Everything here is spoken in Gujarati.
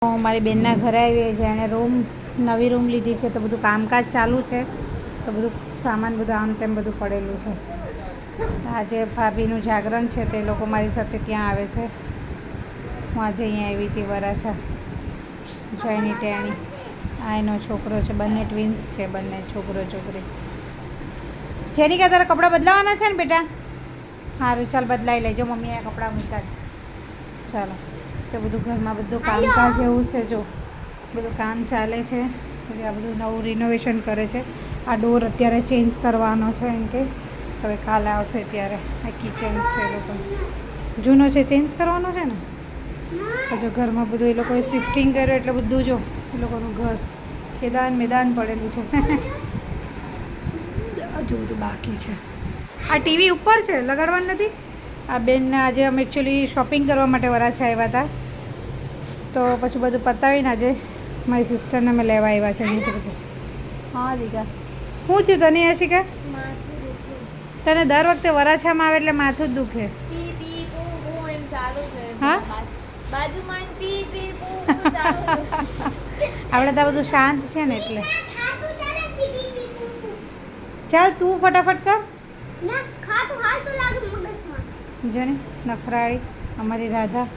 મારી બેનના ઘરે આવી છે અને નવી રૂમ લીધી છે તો બધું કામકાજ ચાલુ છે તો બધું સામાન બધું આમ તેમ બધું પડેલું છે. આજે ભાભીનું જાગરણ છે તે લોકો મારી સાથે ત્યાં આવે છે. હું આજે અહીંયા આવી હતી વરાછા જયની ટેણી. આ એનો છોકરો છે, બંને ટ્વિન્સ છે, બંને છોકરો છોકરી. જેની કે તારા કપડાં બદલાવાના છે ને બેટા? સારું ચાલ બદલાઈ લેજો, મમ્મીએ કપડાં મૂક્યા છે. ચાલો તો બધું ઘરમાં બધું કામકાજ એવું છે, જો બધું કામ ચાલે છે. પછી આ બધું નવું રિનોવેશન કરે છે. આ ડોર અત્યારે ચેન્જ કરવાનો છે એમ કે હવે કાલે આવશે ત્યારે. આ કિચન છે એ લોકો જૂનો છે, ચેન્જ કરવાનો છે ને. પછી ઘરમાં બધું એ લોકોએ શિફ્ટિંગ કર્યું એટલે બધું જો એ લોકોનું ઘર ખેદાન મેદાન પડેલું છે. હજુ બધું બાકી છે. આ ટીવી ઉપર છે, લગાડવાનું નથી. આ બેનને આજે અમે એકચ્યુઅલી શોપિંગ કરવા માટે વરાછા આવ્યા હતા તો પછી બધું પતાવીને આજે મારી સિસ્ટરને અમે લેવા આવ્યા છે. હા દીકા, શું થયું તને આશિકા? તને દર વખતે વરાછામાં આવે એટલે માથું જ દુખે. હા આપણે તો બધું શાંત છે ને એટલે. ચાલ તું ફટાફટ કર. જો ને નખરાળી અમારી રાધા.